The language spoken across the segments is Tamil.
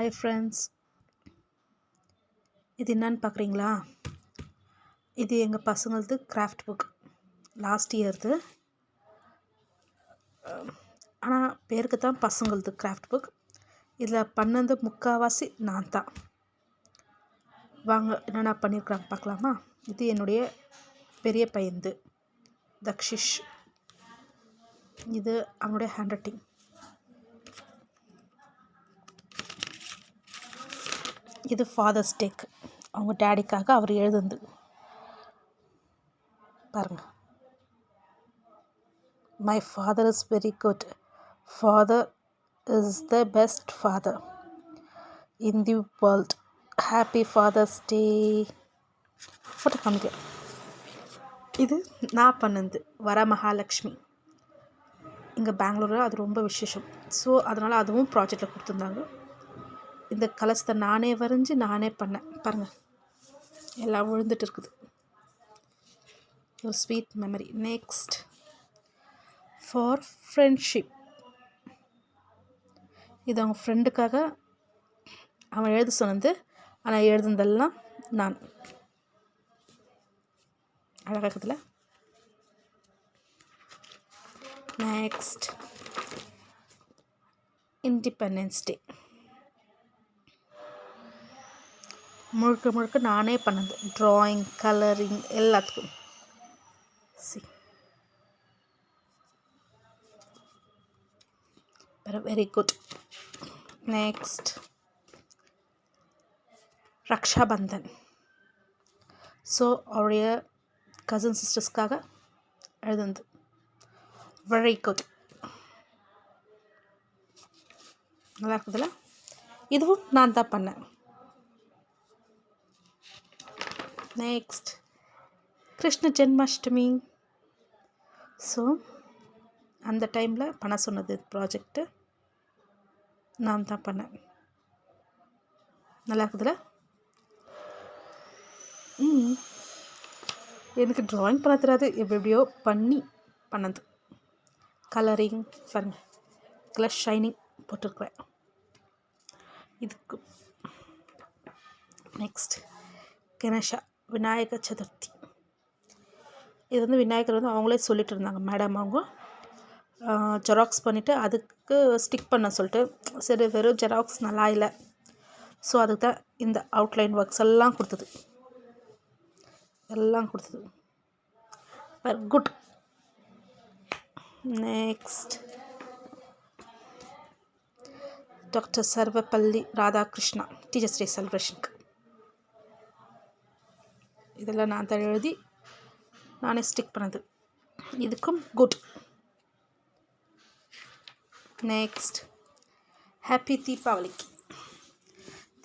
Hi friends, இது என்னன்னு பார்க்குறீங்களா? இது எங்கள் பசங்களது கிராஃப்ட் புக் லாஸ்ட் இயர்து. ஆனால் பேருக்கு தான் பசங்களது கிராஃப்ட் புக். இதில் பண்ணது முக்கால்வாசி நான் தான். வாங்க என்னென்ன பண்ணியிருக்கிறாங்க பார்க்கலாமா? இது என்னுடைய பெரிய பையன்து தக்ஷிஷ். இது அவனுடைய ஹேண்ட் ரைட்டிங். இது ஃபாதர்ஸ் டேக்கு அவங்க டேடிக்காக அவர் எழுதுந்து பாருங்கள். My father is very good. Father is the best father in the world. Happy father's day. Photo காமிக்க. இது நான் பண்ணது வர மகாலட்சுமி. இங்கே பெங்களூரில் அது ரொம்ப விசேஷம். ஸோ அதனால் அதுவும் ப்ராஜெக்டில் கொடுத்துருந்தாங்க. இந்த கலசத்தை நானே வரைஞ்சி நானே பண்ணேன் பாருங்கள். எல்லாம் விழுந்துட்டு இருக்குது. ஒரு sweet memory. Next for friendship. இது அவங்க ஃப்ரெண்டுக்காக அவன் எழுத சொன்னது. ஆனால் எழுதுனதெல்லாம் நான். அழகாக்குதுல. Next independence day. முழுக்க முழுக்க நானே பண்ணது. ட்ராயிங், கலரிங் எல்லாத்துக்கும். Very good. Next Rakshabandhan. So அவருடைய கசின் சிஸ்டர்ஸ்க்காக எழுதுனது. Very good. நல்லா இருக்குதுல்ல. இதுவும் நான் தான் பண்ணேன். நெக்ஸ்ட் கிருஷ்ண ஜென்மாஷ்டமி. ஸோ அந்த டைமில் பண்ண சொன்னது ப்ராஜெக்டு நான் தான் பண்ணேன். நல்லா இருக்குதுல்ல. எனக்கு ட்ராயிங் பண்ண தெரியாது. எப்படியோ பண்ணி பண்ணது. கலரிங் பாருங்க. கலர் ஷைனிங் போட்டிருக்கிறேன் இதுக்கு. நெக்ஸ்ட் கணேஷா விநாயக சதுர்த்தி. இது வந்து விநாயகர் வந்து அவங்களே சொல்லிட்டு இருந்தாங்க மேடம். அவங்க ஜெராக்ஸ் பண்ணிவிட்டு அதுக்கு ஸ்டிக் பண்ண சொல்லிட்டு, சரி வெறும் ஜெராக்ஸ் நல்லா இல்லை, ஸோ அதுக்கு தான் இந்த அவுட்லைன் ஒர்க்ஸ் எல்லாம் கொடுத்தது. Good. Next doctor Sarvepalli Radhakrishna teachers day செலிப்ரேஷனுக்கு. இதெல்லாம் நான் தான் எழுதி நானே ஸ்டிக் பண்ணது. இதுக்கும் குட். நெக்ஸ்ட் ஹாப்பி தீபாவளிக்கு.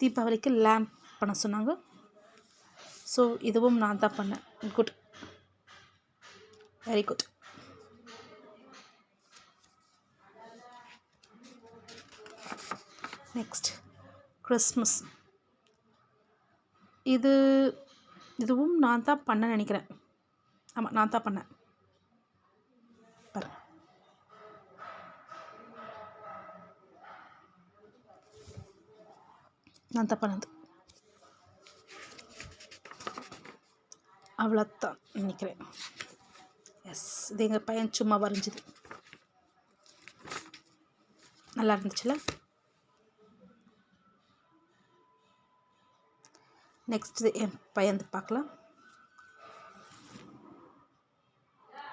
தீபாவளிக்கு லேம்ப் பண்ண சொன்னாங்க. ஸோ இதுவும் நான் தான் பண்ணேன். Good. Very good. Next Christmas. இதுவும் நான் தான் பண்ண நினைக்கிறேன். ஆமாம், நான் தான் பண்ணேன். பாருங்க. நான் தான் பண்ணது. அவ்வளோதான் நினைக்கிறேன். எஸ், இது எங்கள் பையன் சும்மா வரைஞ்சிது. நல்லா இருந்துச்சுல. நெக்ஸ்ட் என் பையன் பார்க்கலாம்.